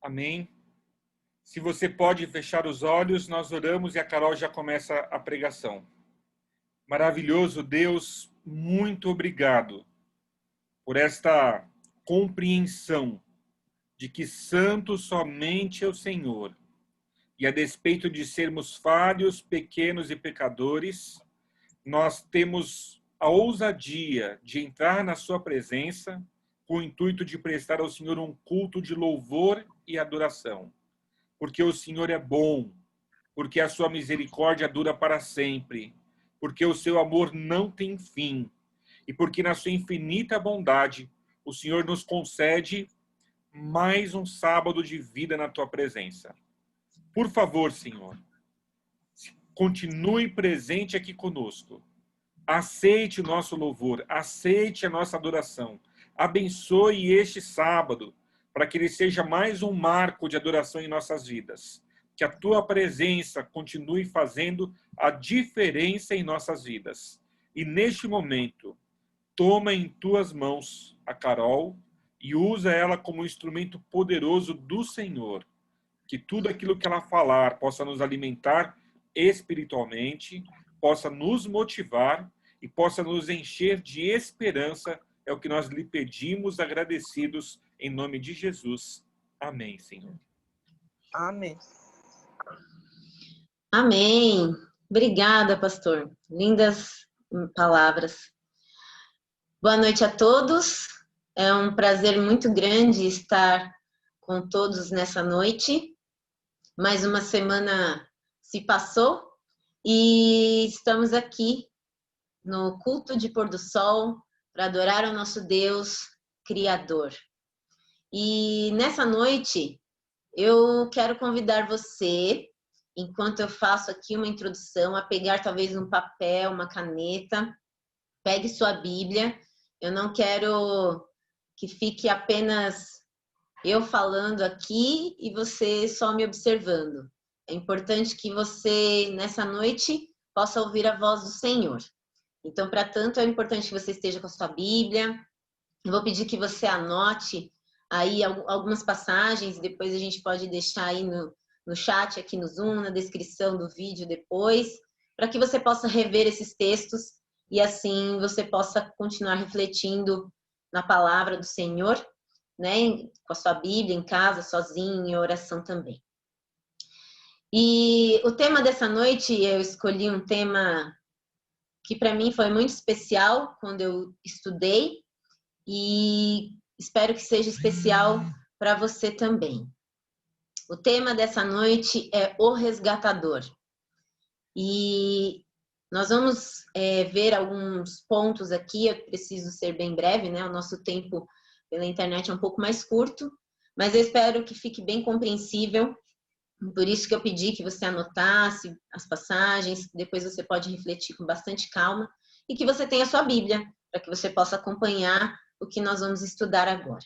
Amém. Se você pode fechar os olhos, nós oramos e a Carol já começa a pregação. Maravilhoso Deus, muito obrigado por esta compreensão de que santo somente é o Senhor. E a despeito de sermos falhos, pequenos e pecadores, nós temos a ousadia de entrar na sua presença com o intuito de prestar ao Senhor um culto de louvor e adoração. Porque o Senhor é bom, porque a sua misericórdia dura para sempre, porque o seu amor não tem fim, e porque na sua infinita bondade o Senhor nos concede mais um sábado de vida na tua presença. Por favor, Senhor, continue presente aqui conosco. Aceite o nosso louvor, aceite a nossa adoração. Abençoe este sábado, para que ele seja mais um marco de adoração em nossas vidas. Que a tua presença continue fazendo a diferença em nossas vidas. E neste momento, toma em tuas mãos a Carol e usa ela como um instrumento poderoso do Senhor. Que tudo aquilo que ela falar possa nos alimentar espiritualmente, possa nos motivar e possa nos encher de esperança. É o que nós lhe pedimos, agradecidos, em nome de Jesus. Amém, Senhor. Amém. Amém. Obrigada, pastor. Lindas palavras. Boa noite a todos. É um prazer muito grande estar com todos nessa noite. Mais uma semana se passou e estamos aqui no culto de pôr do sol para adorar o nosso Deus Criador. E nessa noite eu quero convidar você, enquanto eu faço aqui uma introdução, a pegar talvez um papel, uma caneta, pegue sua Bíblia. Eu não quero que fique apenas eu falando aqui e você só me observando. É importante que você, nessa noite, possa ouvir a voz do Senhor. Então, para tanto, é importante que você esteja com a sua Bíblia. Eu vou pedir que você anote aí algumas passagens, depois a gente pode deixar aí no chat, aqui no Zoom, na descrição do vídeo depois, para que você possa rever esses textos e assim você possa continuar refletindo na palavra do Senhor, né? Com a sua Bíblia, em casa, sozinho, em oração também. E o tema dessa noite, eu escolhi um tema que para mim foi muito especial quando eu estudei e espero que seja especial para você também. O tema dessa noite é o resgatador. E nós vamos ver alguns pontos aqui, eu preciso ser bem breve, né? O nosso tempo pela internet é um pouco mais curto, mas eu espero que fique bem compreensível. Por isso que eu pedi que você anotasse as passagens, depois você pode refletir com bastante calma e que você tenha a sua Bíblia, para que você possa acompanhar o que nós vamos estudar agora.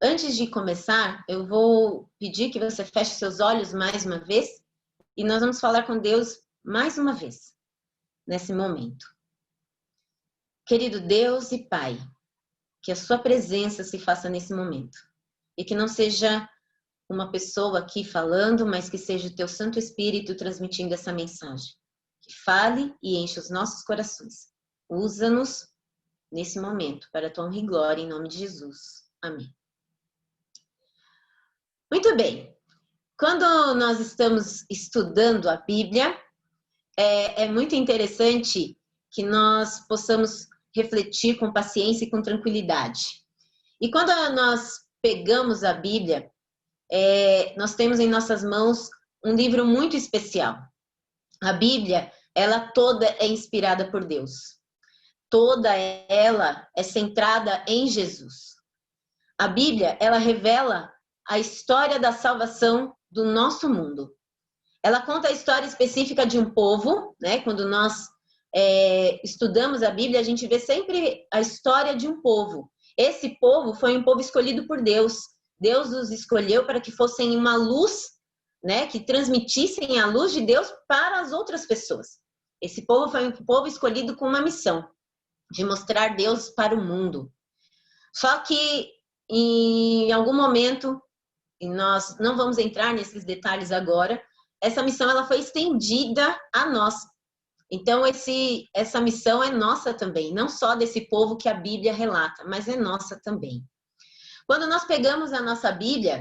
Antes de começar, eu vou pedir que você feche seus olhos mais uma vez e nós vamos falar com Deus mais uma vez, nesse momento. Querido Deus e Pai, que a sua presença se faça nesse momento e que não seja uma pessoa aqui falando, mas que seja o teu Santo Espírito transmitindo essa mensagem. Que fale e enche os nossos corações. Usa-nos nesse momento para a tua honra e glória, em nome de Jesus. Amém. Muito bem. Quando nós estamos estudando a Bíblia, é muito interessante que nós possamos refletir com paciência e com tranquilidade. E quando nós pegamos a Bíblia, nós temos em nossas mãos um livro muito especial. A Bíblia, ela toda é inspirada por Deus. Toda ela é centrada em Jesus. A Bíblia, ela revela a história da salvação do nosso mundo. Ela conta a história específica de um povo, né? Quando nós estudamos a Bíblia, a gente vê sempre a história de um povo. Esse povo foi um povo escolhido por Deus. Deus os escolheu para que fossem uma luz, né? Que transmitissem a luz de Deus para as outras pessoas. Esse povo foi um povo escolhido com uma missão, de mostrar Deus para o mundo. Só que em algum momento, e nós não vamos entrar nesses detalhes agora, essa missão ela foi estendida a nós. Então, essa missão é nossa também, não só desse povo que a Bíblia relata, mas é nossa também. Quando nós pegamos a nossa Bíblia,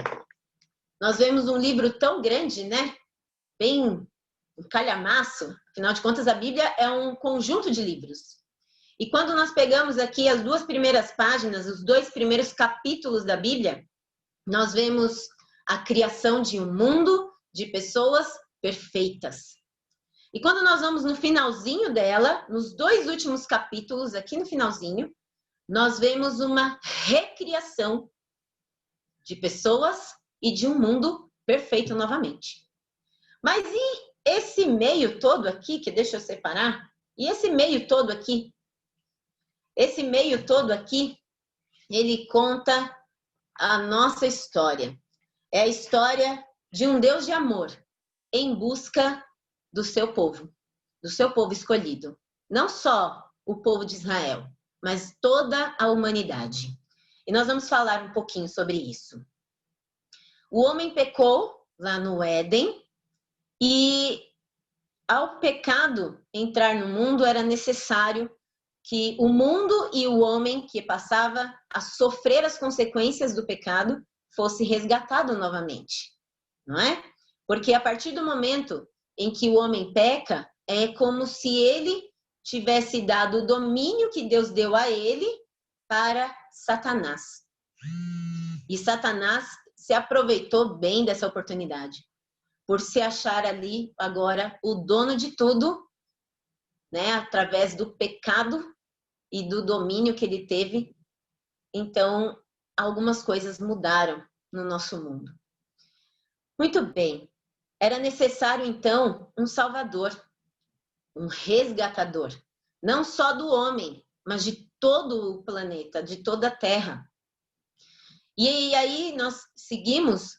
nós vemos um livro tão grande, né? Bem um calhamaço. Afinal de contas, a Bíblia é um conjunto de livros. E quando nós pegamos aqui as 2 primeiras páginas, os 2 primeiros capítulos da Bíblia, nós vemos a criação de um mundo de pessoas perfeitas. E quando nós vamos no finalzinho dela, nos 2 últimos capítulos, aqui no finalzinho, nós vemos uma recriação de pessoas e de um mundo perfeito novamente. Mas e esse meio todo aqui, que deixa eu separar, e esse meio todo aqui? Esse meio todo aqui, ele conta a nossa história. É a história de um Deus de amor em busca do seu povo escolhido. Não só o povo de Israel, mas toda a humanidade. E nós vamos falar um pouquinho sobre isso. O homem pecou lá no Éden e ao pecado entrar no mundo era necessário que o mundo e o homem que passava a sofrer as consequências do pecado fosse resgatado novamente, não é? Porque a partir do momento em que o homem peca, é como se ele tivesse dado o domínio que Deus deu a ele para Satanás. E Satanás se aproveitou bem dessa oportunidade, por se achar ali agora o dono de tudo, né? Através do pecado e do domínio que ele teve. Então, algumas coisas mudaram no nosso mundo. Muito bem. Era necessário, então, um salvador, um resgatador. Não só do homem, mas de todo o planeta, de toda a Terra. E aí nós seguimos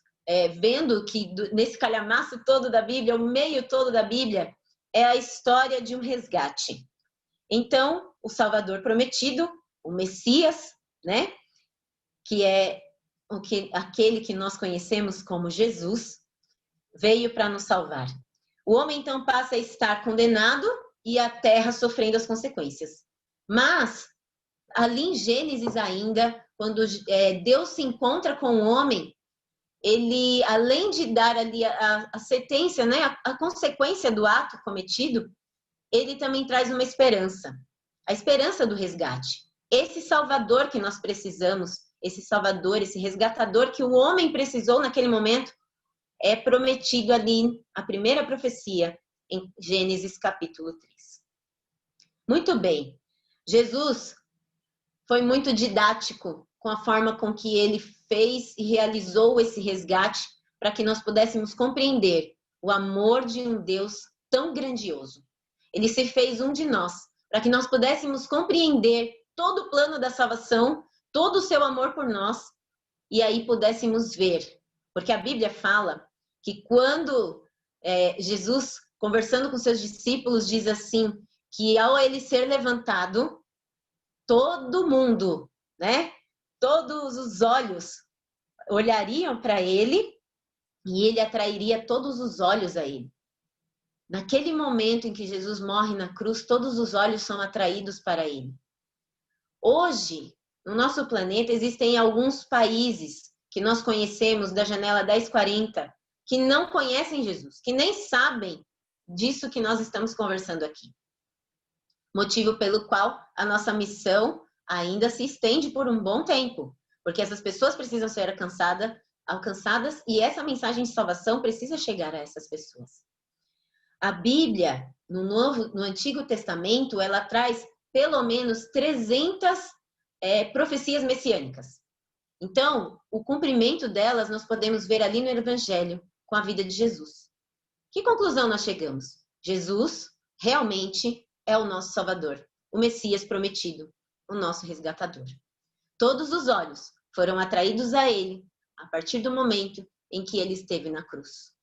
vendo que nesse calhamaço todo da Bíblia, o meio todo da Bíblia, é a história de um resgate. Então, o Salvador prometido, o Messias, né? Que é aquele que nós conhecemos como Jesus, veio para nos salvar. O homem, então, passa a estar condenado e a terra sofrendo as consequências. Mas, ali em Gênesis ainda, quando Deus se encontra com o homem, ele, além de dar ali a sentença, né, a consequência do ato cometido, ele também traz uma esperança. A esperança do resgate. Esse Salvador que nós precisamos, esse Salvador, esse resgatador que o homem precisou naquele momento, é prometido ali, a primeira profecia, em Gênesis capítulo 3. Muito bem. Jesus foi muito didático com a forma com que ele fez e realizou esse resgate para que nós pudéssemos compreender o amor de um Deus tão grandioso. Ele se fez um de nós, para que nós pudéssemos compreender todo o plano da salvação, todo o seu amor por nós, e aí pudéssemos ver. Porque a Bíblia fala que quando Jesus, conversando com seus discípulos, diz assim, que ao ele ser levantado, todo mundo, né? Todos os olhos olhariam para ele e ele atrairia todos os olhos a ele. Naquele momento em que Jesus morre na cruz, todos os olhos são atraídos para ele. Hoje, no nosso planeta, existem alguns países que nós conhecemos da janela 1040 que não conhecem Jesus, que nem sabem disso que nós estamos conversando aqui. Motivo pelo qual a nossa missão ainda se estende por um bom tempo, porque essas pessoas precisam ser alcançadas e essa mensagem de salvação precisa chegar a essas pessoas. A Bíblia, no Antigo Testamento, ela traz pelo menos 300 profecias messiânicas. Então, o cumprimento delas nós podemos ver ali no Evangelho, com a vida de Jesus. Que conclusão nós chegamos? Jesus realmente é o nosso Salvador, o Messias prometido, o nosso resgatador. Todos os olhos foram atraídos a ele a partir do momento em que ele esteve na cruz.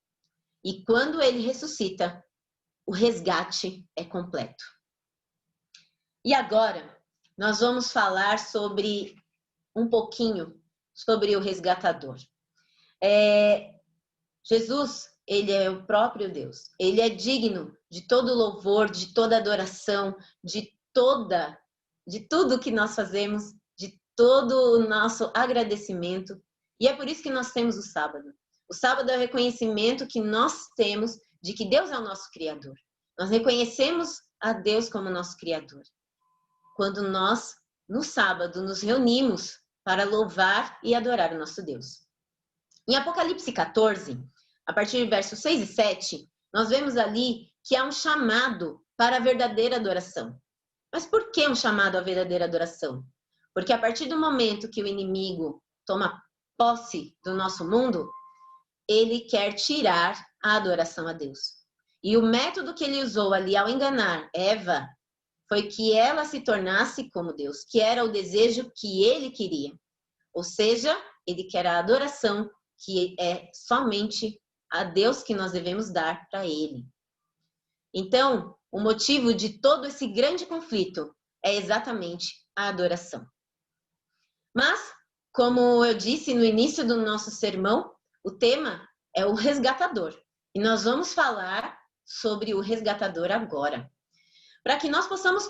E quando ele ressuscita, o resgate é completo. E agora, nós vamos falar sobre um pouquinho sobre o resgatador. Jesus, ele é o próprio Deus. Ele é digno de todo louvor, de toda adoração, de tudo que nós fazemos, de todo o nosso agradecimento. E é por isso que nós temos o sábado. O sábado é o reconhecimento que nós temos de que Deus é o nosso Criador. Nós reconhecemos a Deus como nosso Criador. Quando nós, no sábado, nos reunimos para louvar e adorar o nosso Deus. Em Apocalipse 14, a partir do versos 6 e 7, nós vemos ali que há um chamado para a verdadeira adoração. Mas por que um chamado à verdadeira adoração? Porque a partir do momento que o inimigo toma posse do nosso mundo, ele quer tirar a adoração a Deus. E o método que ele usou ali ao enganar Eva foi que ela se tornasse como Deus, que era o desejo que ele queria. Ou seja, ele quer a adoração que é somente a Deus que nós devemos dar para ele. Então, o motivo de todo esse grande conflito é exatamente a adoração. Mas, como eu disse no início do nosso sermão, o tema é o resgatador. E nós vamos falar sobre o resgatador agora. Para que nós possamos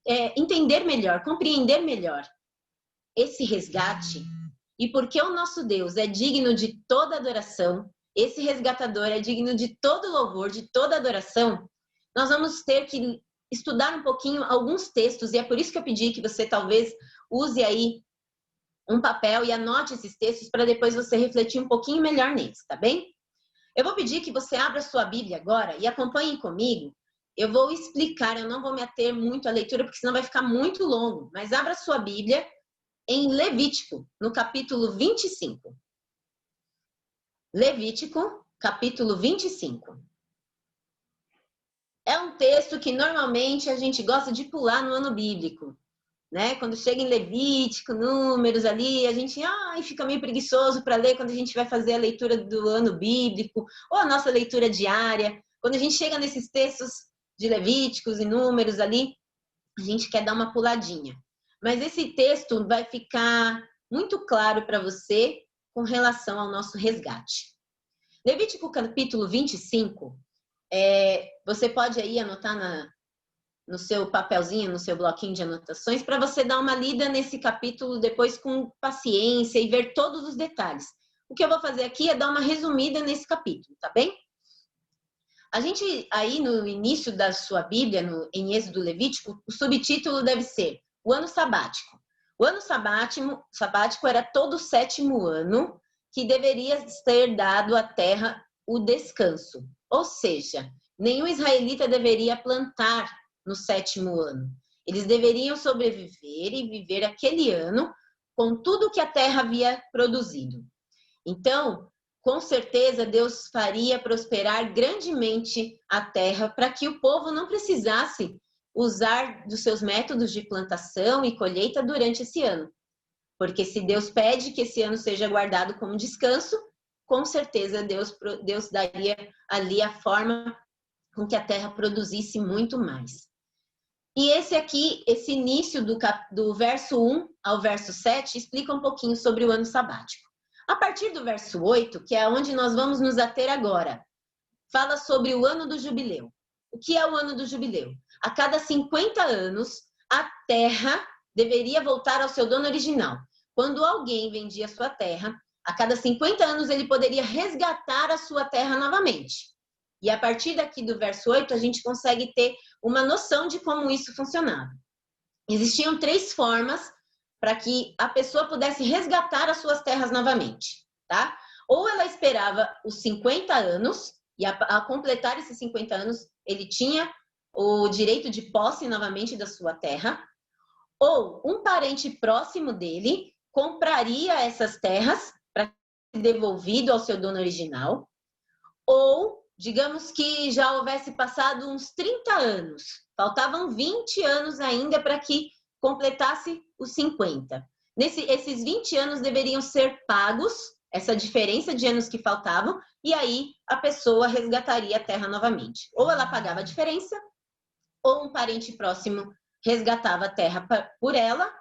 entender melhor, compreender melhor esse resgate e porque o nosso Deus é digno de toda adoração, esse resgatador é digno de todo louvor, de toda adoração, nós vamos ter que estudar um pouquinho alguns textos, e é por isso que eu pedi que você talvez use aí um papel e anote esses textos para depois você refletir um pouquinho melhor neles, tá bem? Eu vou pedir que você abra sua Bíblia agora e acompanhe comigo. Eu vou explicar, eu não vou me ater muito à leitura, porque senão vai ficar muito longo, mas abra sua Bíblia em Levítico, no capítulo 25. Levítico, capítulo 25. É um texto que normalmente a gente gosta de pular no ano bíblico, né? Quando chega em Levítico, Números ali, a gente fica meio preguiçoso para ler quando a gente vai fazer a leitura do ano bíblico, ou a nossa leitura diária. Quando a gente chega nesses textos de Levíticos e Números ali, a gente quer dar uma puladinha. Mas esse texto vai ficar muito claro para você com relação ao nosso resgate. Levítico capítulo 25, você pode aí anotar no seu papelzinho, no seu bloquinho de anotações, para você dar uma lida nesse capítulo depois com paciência e ver todos os detalhes. O que eu vou fazer aqui é dar uma resumida nesse capítulo, tá bem? A gente, aí no início da sua Bíblia, em Êxodo Levítico, o subtítulo deve ser o ano sabático. O ano sabático era todo o 7º ano que deveria ser dado à terra o descanso. Ou seja, nenhum israelita deveria plantar no 7º ano. Eles deveriam sobreviver e viver aquele ano com tudo que a terra havia produzido. Então, com certeza, Deus faria prosperar grandemente a terra para que o povo não precisasse usar dos seus métodos de plantação e colheita durante esse ano. Porque se Deus pede que esse ano seja guardado como descanso, com certeza Deus daria ali a forma com que a terra produzisse muito mais. E esse início do verso 1 ao verso 7 explica um pouquinho sobre o ano sabático. A partir do verso 8, que é onde nós vamos nos ater agora, fala sobre o ano do jubileu. O que é o ano do jubileu? A cada 50 anos, a terra deveria voltar ao seu dono original. Quando alguém vendia a sua terra, a cada 50 anos ele poderia resgatar a sua terra novamente. E a partir daqui do verso 8, a gente consegue ter uma noção de como isso funcionava. Existiam 3 formas para que a pessoa pudesse resgatar as suas terras novamente, tá? Ou ela esperava os 50 anos, e a completar esses 50 anos, ele tinha o direito de posse novamente da sua terra, ou um parente próximo dele compraria essas terras para ser devolvido ao seu dono original, ou, digamos que já houvesse passado uns 30 anos, faltavam 20 anos ainda para que completasse os 50. Esses 20 anos deveriam ser pagos, essa diferença de anos que faltavam, e aí a pessoa resgataria a terra novamente. Ou ela pagava a diferença, ou um parente próximo resgatava a terra por ela,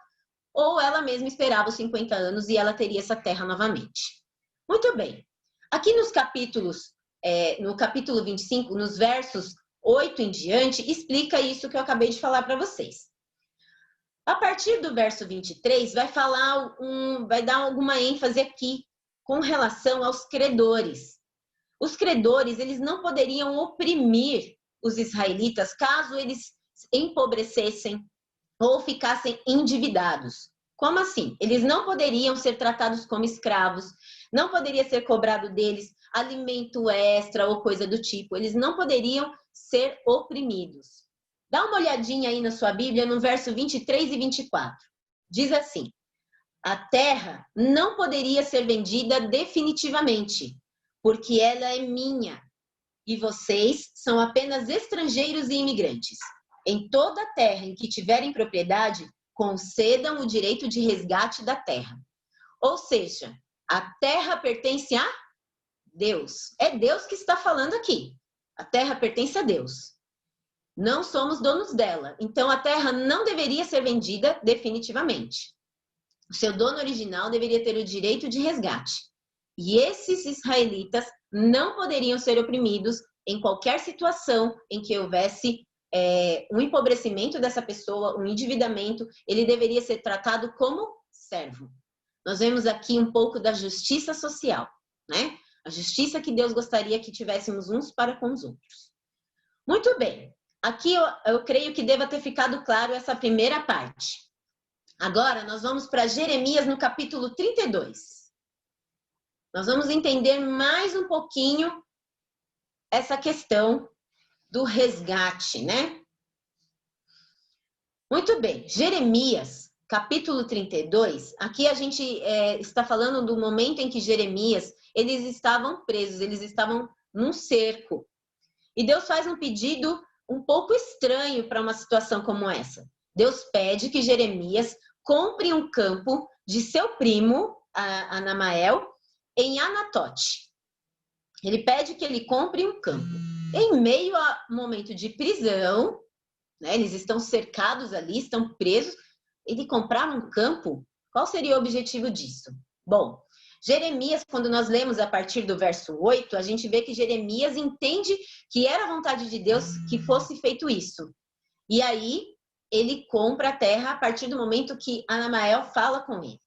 ou ela mesma esperava os 50 anos e ela teria essa terra novamente. Muito bem. Aqui nos capítulos, no capítulo 25, nos versos 8 em diante, explica isso que eu acabei de falar para vocês. A partir do verso 23, vai dar alguma ênfase aqui com relação aos credores. Os credores, eles não poderiam oprimir os israelitas caso eles empobrecessem ou ficassem endividados. Como assim? Eles não poderiam ser tratados como escravos, não poderia ser cobrado deles alimento extra ou coisa do tipo. Eles não poderiam ser oprimidos. Dá uma olhadinha aí na sua Bíblia, no verso 23 e 24. Diz assim: a terra não poderia ser vendida definitivamente, porque ela é minha, e vocês são apenas estrangeiros e imigrantes. Em toda a terra em que tiverem propriedade, concedam o direito de resgate da terra. Ou seja, a terra pertence a Deus. É Deus que está falando aqui. A terra pertence a Deus. Não somos donos dela. Então, a terra não deveria ser vendida definitivamente. O seu dono original deveria ter o direito de resgate. E esses israelitas não poderiam ser oprimidos em qualquer situação em que houvesse um empobrecimento dessa pessoa, um endividamento. Ele deveria ser tratado como servo. Nós vemos aqui um pouco da justiça social, né? A justiça que Deus gostaria que tivéssemos uns para com os outros. Muito bem. Aqui eu creio que deva ter ficado claro essa primeira parte. Agora nós vamos para Jeremias no capítulo 32. Nós vamos entender mais um pouquinho essa questão do resgate, né? Muito bem. Jeremias, capítulo 32. Aqui a gente está falando do momento em que Jeremias, eles estavam presos, eles estavam num cerco. E Deus faz um pedido um pouco estranho para uma situação como essa. Deus pede que Jeremias compre um campo de seu primo, Anamael, em Anatote. Ele pede que ele compre um campo. Em meio a um momento de prisão, né, eles estão cercados ali, estão presos, ele comprar um campo, qual seria o objetivo disso? Bom, Jeremias, quando nós lemos a partir do verso 8, a gente vê que Jeremias entende que era a vontade de Deus que fosse feito isso. E aí, ele compra a terra a partir do momento que Anamael fala com ele.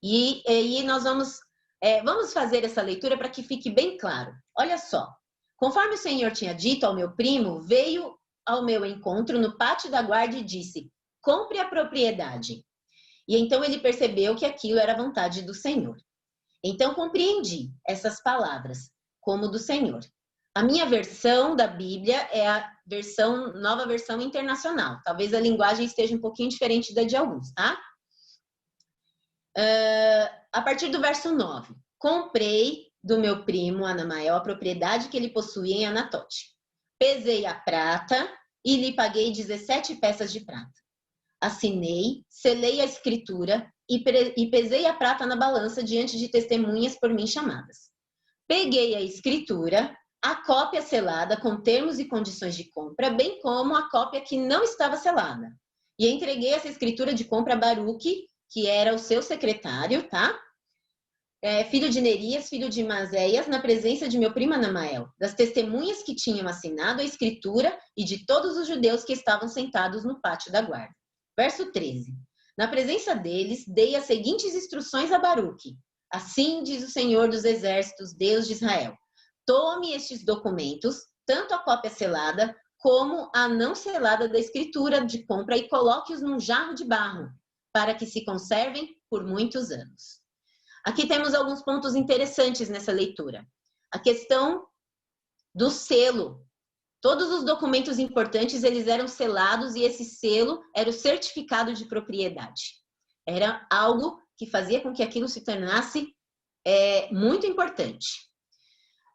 E aí nós vamos fazer essa leitura para que fique bem claro. Olha só, conforme o Senhor tinha dito ao meu primo, veio ao meu encontro no pátio da guarda e disse: compre a propriedade. E então ele percebeu que aquilo era a vontade do Senhor. Então compreendi essas palavras como do Senhor. A minha versão da Bíblia é a nova versão internacional. Talvez a linguagem esteja um pouquinho diferente da de alguns, tá? A partir do verso 9. Comprei do meu primo Anamael a propriedade que ele possuía em Anatote. Pesei a prata e lhe paguei 17 peças de prata. Assinei, selei a escritura e pesei a prata na balança diante de testemunhas por mim chamadas. Peguei a escritura, a cópia selada com termos e condições de compra, bem como a cópia que não estava selada. E entreguei essa escritura de compra a Baruque, que era o seu secretário, tá? Filho de Nerias, filho de Mazéias, na presença de meu primo Anamael, das testemunhas que tinham assinado a escritura e de todos os judeus que estavam sentados no pátio da guarda. Verso 13. Na presença deles, dei as seguintes instruções a Baruque. Assim diz o Senhor dos Exércitos, Deus de Israel. Tome estes documentos, tanto a cópia selada como a não selada da escritura de compra e coloque-os num jarro de barro, para que se conservem por muitos anos. Aqui temos alguns pontos interessantes nessa leitura. A questão do selo. Todos os documentos importantes, eles eram selados e esse selo era o certificado de propriedade. Era algo que fazia com que aquilo se tornasse muito importante.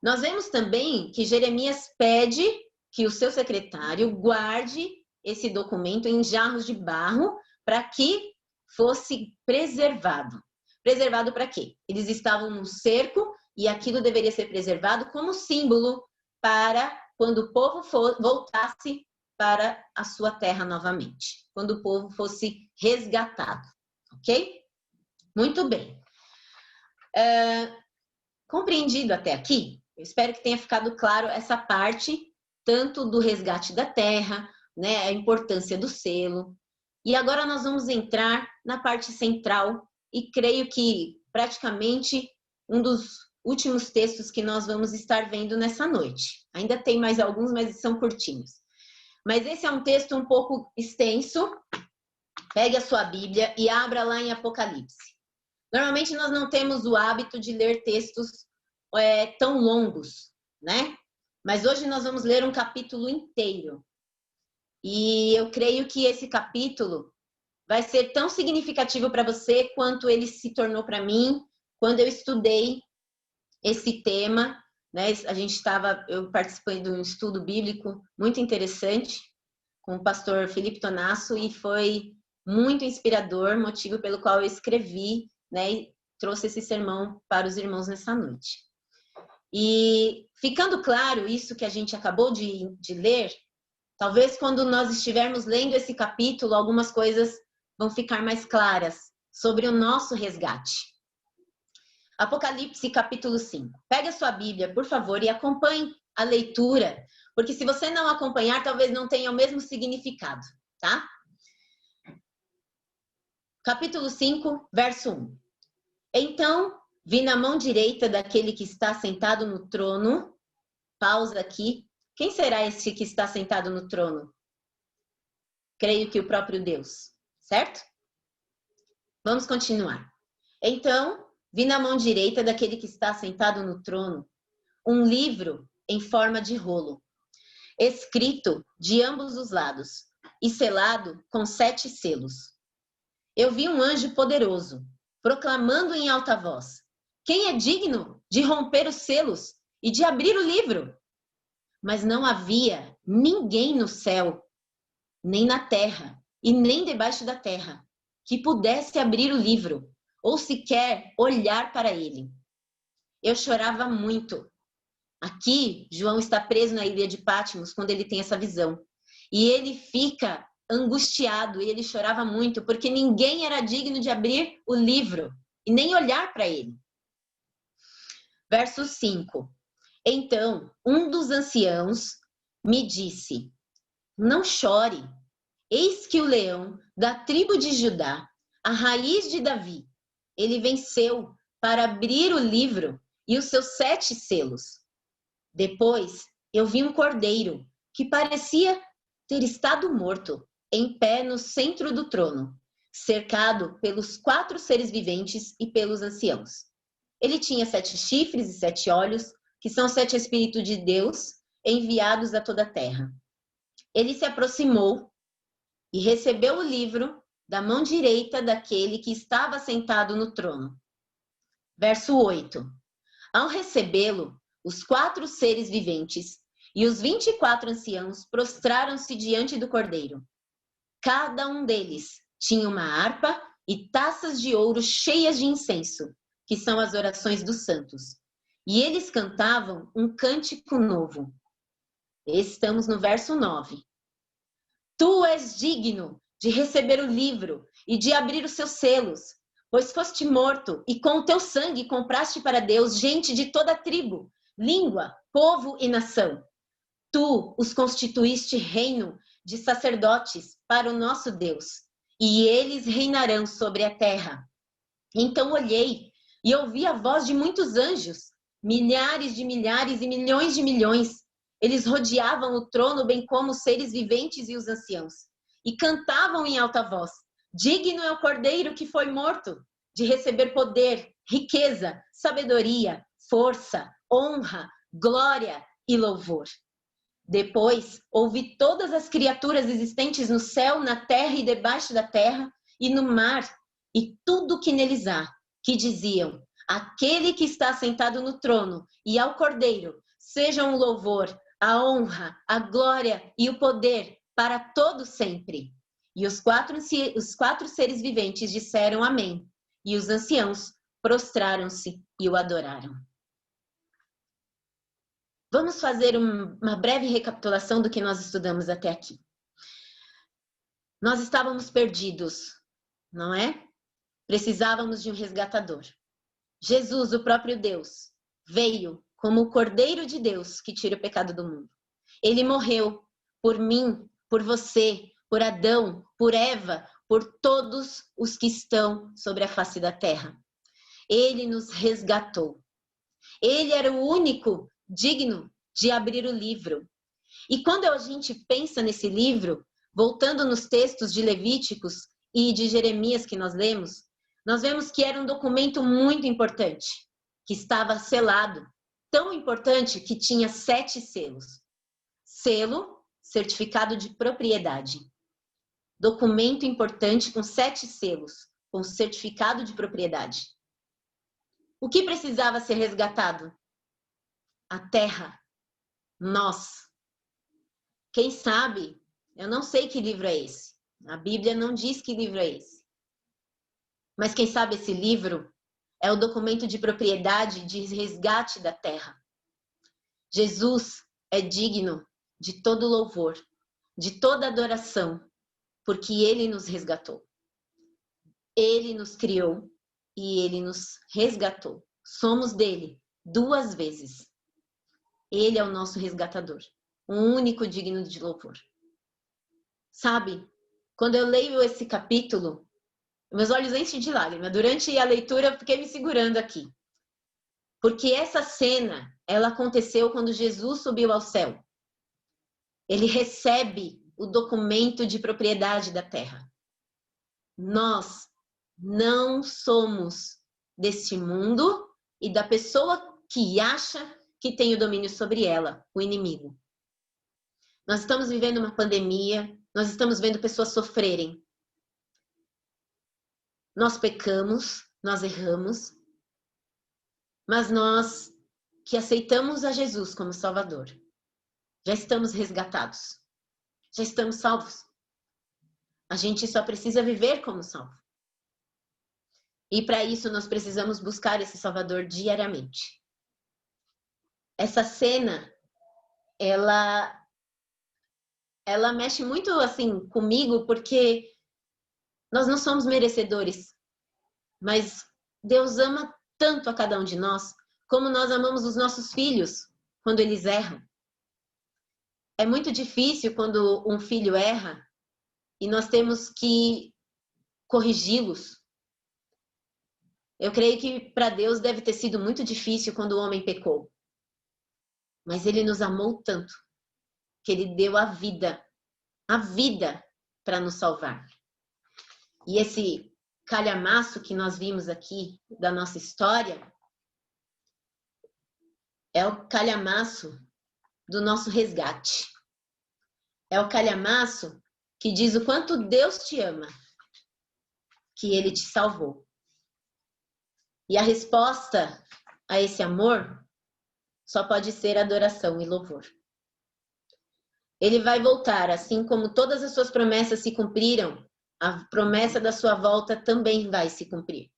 Nós vemos também que Jeremias pede que o seu secretário guarde esse documento em jarros de barro para que fosse preservado. Preservado para quê? Eles estavam num cerco e aquilo deveria ser preservado como símbolo para quando o povo voltasse para a sua terra novamente, quando o povo fosse resgatado, ok? Muito bem. Compreendido até aqui? Eu espero que tenha ficado claro essa parte, tanto do resgate da terra, né, a importância do selo. E agora nós vamos entrar na parte central, e creio que praticamente um dos últimos textos que nós vamos estar vendo nessa noite. Ainda tem mais alguns, mas são curtinhos. Mas esse é um texto um pouco extenso. Pegue a sua Bíblia e abra lá em Apocalipse. Normalmente nós não temos o hábito de ler textos tão longos, né? Mas hoje nós vamos ler um capítulo inteiro. E eu creio que esse capítulo vai ser tão significativo para você quanto ele se tornou para mim quando eu estudei esse tema, né? Eu participei de um estudo bíblico muito interessante com o pastor Felipe Tonasso e foi muito inspirador, motivo pelo qual eu escrevi, né? E trouxe esse sermão para os irmãos nessa noite. E ficando claro isso que a gente acabou de ler, talvez quando nós estivermos lendo esse capítulo, algumas coisas vão ficar mais claras sobre o nosso resgate. Apocalipse, capítulo 5. Pegue a sua Bíblia, por favor, e acompanhe a leitura, porque se você não acompanhar, talvez não tenha o mesmo significado, tá? Capítulo 5, verso 1. Então, vi na mão direita daquele que está sentado no trono. Pausa aqui. Quem será esse que está sentado no trono? Creio que o próprio Deus, certo? Vamos continuar. Então, vi na mão direita daquele que está sentado no trono um livro em forma de rolo, escrito de ambos os lados e selado com 7 selos. Eu vi um anjo poderoso, proclamando em alta voz: quem é digno de romper os selos e de abrir o livro? Mas não havia ninguém no céu, nem na terra, e nem debaixo da terra, que pudesse abrir o livro, ou sequer olhar para ele. Eu chorava muito. Aqui, João está preso na ilha de Patmos quando ele tem essa visão. E ele fica angustiado, e ele chorava muito, porque ninguém era digno de abrir o livro, e nem olhar para ele. Verso 5. Então, um dos anciãos me disse: não chore, eis que o leão da tribo de Judá, a raiz de Davi, ele venceu para abrir o livro e os seus 7 selos. Depois, eu vi um cordeiro que parecia ter estado morto, em pé no centro do trono, cercado pelos 4 seres viventes e pelos anciãos. Ele tinha 7 chifres e 7 olhos, que são 7 Espíritos de Deus enviados a toda a terra. Ele se aproximou e recebeu o livro da mão direita daquele que estava sentado no trono. Verso 8. Ao recebê-lo, os 4 seres viventes e os 24 anciãos prostraram-se diante do cordeiro. Cada um deles tinha uma harpa e taças de ouro cheias de incenso, que são as orações dos santos. E eles cantavam um cântico novo. Estamos no verso 9. Tu és digno de receber o livro e de abrir os seus selos, pois foste morto e com o teu sangue compraste para Deus gente de toda tribo, língua, povo e nação. Tu os constituíste reino de sacerdotes para o nosso Deus, e eles reinarão sobre a terra. Então olhei e ouvi a voz de muitos anjos, milhares de milhares e milhões de milhões. Eles rodeavam o trono, bem como os seres viventes e os anciãos, e cantavam em alta voz: digno é o cordeiro que foi morto, de receber poder, riqueza, sabedoria, força, honra, glória e louvor. Depois, ouvi todas as criaturas existentes no céu, na terra e debaixo da terra, e no mar, e tudo que neles há, que diziam: aquele que está sentado no trono e ao cordeiro, sejam o louvor, a honra, a glória e o poder para todo sempre. E os quatro seres viventes disseram amém. E os anciãos prostraram-se e o adoraram. Vamos fazer uma breve recapitulação do que nós estudamos até aqui. Nós estávamos perdidos, não é? Precisávamos de um resgatador. Jesus, o próprio Deus, veio como o Cordeiro de Deus que tira o pecado do mundo. Ele morreu por mim, por você, por Adão, por Eva, por todos os que estão sobre a face da terra. Ele nos resgatou. Ele era o único digno de abrir o livro. E quando a gente pensa nesse livro, voltando nos textos de Levíticos e de Jeremias que nós lemos, nós vemos que era um documento muito importante, que estava selado, tão importante que tinha 7 selos. Selo, certificado de propriedade. Documento importante com 7 selos, com certificado de propriedade. O que precisava ser resgatado? A terra. Nós. Quem sabe, eu não sei que livro é esse. A Bíblia não diz que livro é esse. Mas quem sabe esse livro é o documento de propriedade de resgate da terra. Jesus é digno de todo louvor, de toda adoração, porque ele nos resgatou. Ele nos criou e ele nos resgatou. Somos dele 2 vezes. Ele é o nosso resgatador, o único digno de louvor. Sabe, quando eu leio esse capítulo, meus olhos enchem de lágrimas. Durante a leitura, eu fiquei me segurando aqui. Porque essa cena, ela aconteceu quando Jesus subiu ao céu. Ele recebe o documento de propriedade da terra. Nós não somos deste mundo e da pessoa que acha que tem o domínio sobre ela, o inimigo. Nós estamos vivendo uma pandemia, nós estamos vendo pessoas sofrerem. Nós pecamos, nós erramos, mas nós que aceitamos a Jesus como Salvador, já estamos resgatados, já estamos salvos. A gente só precisa viver como salvo. E para isso nós precisamos buscar esse Salvador diariamente. Essa cena, ela mexe muito assim comigo, porque nós não somos merecedores, mas Deus ama tanto a cada um de nós, como nós amamos os nossos filhos quando eles erram. É muito difícil quando um filho erra e nós temos que corrigi-los. Eu creio que para Deus deve ter sido muito difícil quando o homem pecou. Mas ele nos amou tanto que ele deu a vida para nos salvar. E esse calhamaço que nós vimos aqui da nossa história é o calhamaço do nosso resgate. É o calhamaço que diz o quanto Deus te ama, que ele te salvou. E a resposta a esse amor só pode ser adoração e louvor. Ele vai voltar, assim como todas as suas promessas se cumpriram, a promessa da sua volta também vai se cumprir.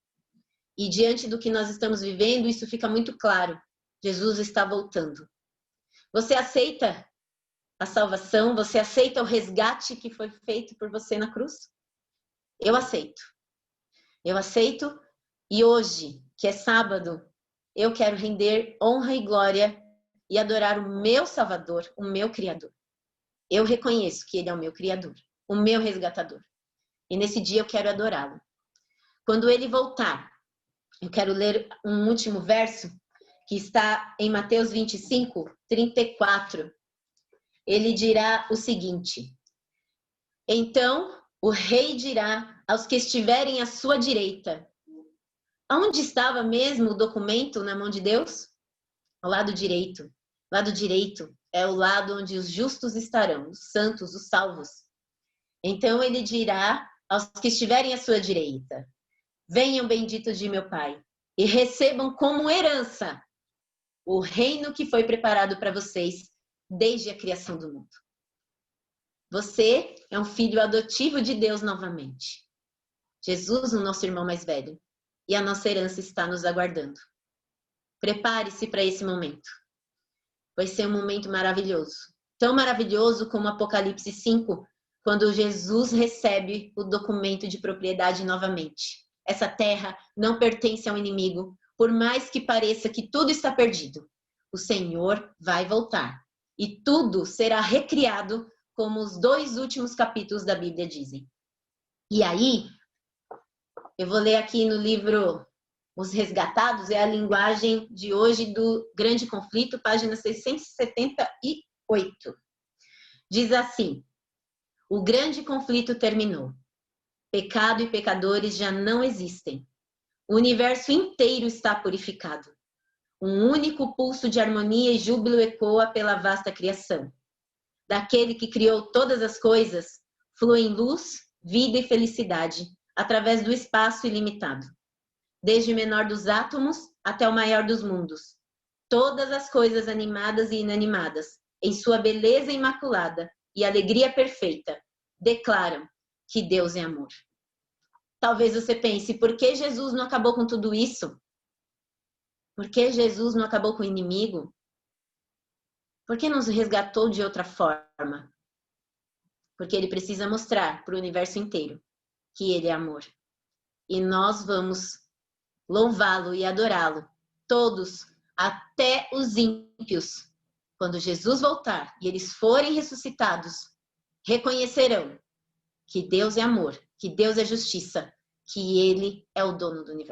E diante do que nós estamos vivendo, isso fica muito claro. Jesus está voltando. Você aceita a salvação? Você aceita o resgate que foi feito por você na cruz? Eu aceito. Eu aceito. E hoje, que é sábado, eu quero render honra e glória e adorar o meu Salvador, o meu Criador. Eu reconheço que ele é o meu Criador, o meu resgatador. E nesse dia eu quero adorá-lo. Quando ele voltar, eu quero ler um último verso que está em Mateus 25, 34. Ele dirá o seguinte: então o rei dirá aos que estiverem à sua direita. Onde estava mesmo o documento na mão de Deus? Ao lado direito. O lado direito é o lado onde os justos estarão, os santos, os salvos. Então ele dirá aos que estiverem à sua direita: venham benditos de meu Pai e recebam como herança o reino que foi preparado para vocês desde a criação do mundo. Você é um filho adotivo de Deus novamente. Jesus, o nosso irmão mais velho, e a nossa herança está nos aguardando. Prepare-se para esse momento. Vai ser um momento maravilhoso. Tão maravilhoso como Apocalipse 5 quando Jesus recebe o documento de propriedade novamente. Essa terra não pertence ao inimigo, por mais que pareça que tudo está perdido. O Senhor vai voltar e tudo será recriado, como os 2 últimos capítulos da Bíblia dizem. E aí, eu vou ler aqui no livro Os Resgatados, é a linguagem de hoje do Grande Conflito, página 678. Diz assim: o grande conflito terminou. Pecado e pecadores já não existem. O universo inteiro está purificado. Um único pulso de harmonia e júbilo ecoa pela vasta criação. Daquele que criou todas as coisas, fluem luz, vida e felicidade, através do espaço ilimitado. Desde o menor dos átomos até o maior dos mundos. Todas as coisas animadas e inanimadas, em sua beleza imaculada e alegria perfeita, declaram que Deus é amor. Talvez você pense, por que Jesus não acabou com tudo isso? Por que Jesus não acabou com o inimigo? Por que nos resgatou de outra forma? Porque ele precisa mostrar para o universo inteiro que ele é amor. E nós vamos louvá-lo e adorá-lo, todos, até os ímpios. Quando Jesus voltar e eles forem ressuscitados, reconhecerão que Deus é amor, que Deus é justiça, que Ele é o dono do universo.